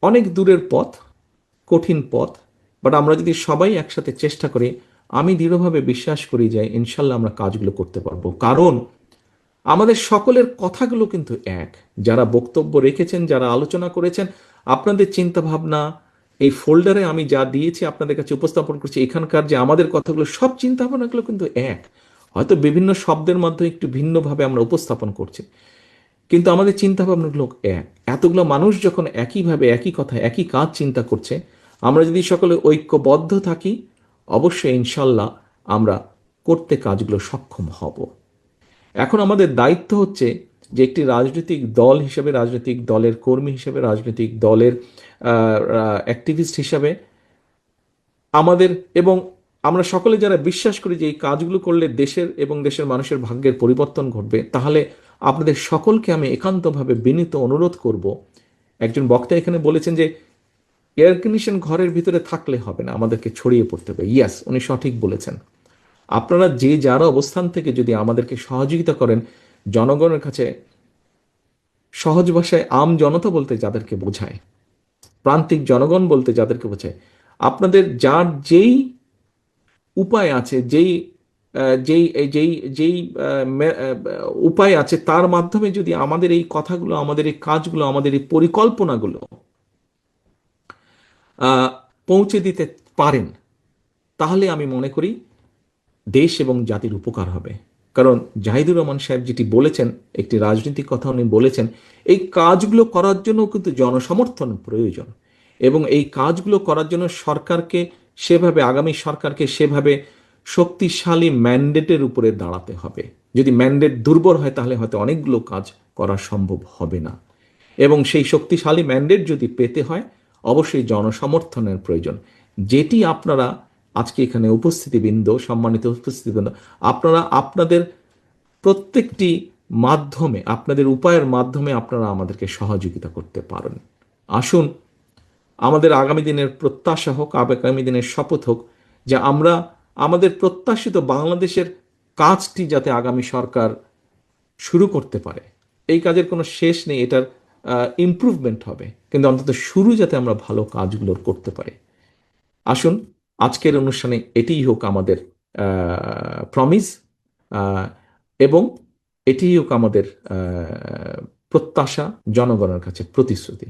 অনেক দূরের পথ, কঠিন পথ, বাট আমরা যদি সবাই একসাথে চেষ্টা করি, আমি দৃঢ়ভাবে বিশ্বাস করি যে ইনশাল্লাহ আমরা কাজগুলো করতে পারবো। কারণ আমাদের সকলের কথাগুলো কিন্তু এক। যারা বক্তব্য রেখেছেন, যারা আলোচনা করেছেন, আপনাদের চিন্তা ভাবনা এই ফোল্ডারে আমি যা দিয়েছি আপনাদের কাছে উপস্থাপন করছি, এখানকার যে আমাদের কথাগুলো, সব চিন্তা ভাবনাগুলো কিন্তু এক। হয়তো বিভিন্ন শব্দের মাধ্যমে একটু ভিন্নভাবে আমরা উপস্থাপন করছি, কিন্তু আমাদের চিন্তা ভাবনাগুলো এক। এতগুলো মানুষ যখন একইভাবে একই কথা একই কাজ চিন্তা করছে, আমরা যদি সকলে ঐক্যবদ্ধ থাকি, অবশ্যই ইনশাল্লাহ আমরা করতে কাজগুলো সক্ষম হব। এখন আমাদের দায়িত্ব হচ্ছে যে একটি রাজনৈতিক দল হিসেবে, রাজনৈতিক দলের কর্মী হিসেবে, রাজনৈতিক দলের অ্যাক্টিভিস্ট হিসাবে আমাদের, এবং আমরা সকলে যারা বিশ্বাস করি যে এই কাজগুলো করলে দেশের এবং দেশের মানুষের ভাগ্যের পরিবর্তন ঘটবে, তাহলে আপনাদের সকলকে আমি একান্তভাবে বিনীত অনুরোধ করব। একজন বক্তা এখানে বলেছেন যে এয়ার কন্ডিশন ঘরের ভিতরে থাকলে হবে না, আমাদেরকে ছড়িয়ে পড়তে হবে। ইয়াস, উনি সঠিক বলেছেন। আপনারা যে যার অবস্থান থেকে যদি আমাদেরকে সহযোগিতা করেন, জনগণের কাছে, সহজ ভাষায় আম জনতা বলতে যাদেরকে বোঝায়, প্রান্তিক জনগণ বলতে যাদেরকে বোঝায়, আপনাদের যার যেই উপায় আছে, যেই যেই যেই যেই উপায় আছে, তার মাধ্যমে যদি আমাদের এই কথাগুলো, আমাদের এই কাজগুলো, আমাদের এই পরিকল্পনাগুলো পৌঁছে দিতে পারেন, তাহলে আমি মনে করি দেশ এবং জাতির উপকার হবে। কারণ জাহিদুর রহমান সাহেব যেটি বলেছেন, একটি রাজনৈতিক কথা উনি বলেছেন, এই কাজগুলো করার জন্য কিন্তু জনসমর্থন প্রয়োজন, এবং এই কাজগুলো করার জন্য সরকারকে সেভাবে, আগামী সরকারকে সেভাবে শক্তিশালী ম্যান্ডেটের উপরে দাঁড়াতে হবে। যদি ম্যান্ডেট দুর্বল হয়, তাহলে হয়তো অনেকগুলো কাজ করা সম্ভব হবে না। এবং সেই শক্তিশালী ম্যান্ডেট যদি পেতে হয়, অবশ্যই জনসমর্থনের প্রয়োজন, যেটি আপনারা আজকে এখানে উপস্থিতিবৃন্দ, সম্মানিত উপস্থিতিবৃন্দ, আপনারা আপনাদের প্রত্যেকটি মাধ্যমে, আপনাদের উপায়ের মাধ্যমে আপনারা আমাদেরকে সহযোগিতা করতে পারেন। আসুন, আমাদের আগামী দিনের প্রত্যাশা হোক, আগামী দিনের শপথ হোক যে আমরা আমাদের প্রত্যাশিত বাংলাদেশের কাজটি যাতে আগামী সরকার শুরু করতে পারে। এই কাজের কোনো শেষ নেই, এটার ইমপ্রুভমেন্ট হবে, কিন্তু অন্তত শুরু যাতে আমরা ভালো কাজগুলো করতে পারি। আসুন, আজকের অনুষ্ঠানে এটিই হোক আমাদের প্রমিস, এবং এটিই হোক আমাদের প্রত্যাশা, জনগণের কাছে প্রতিশ্রুতি।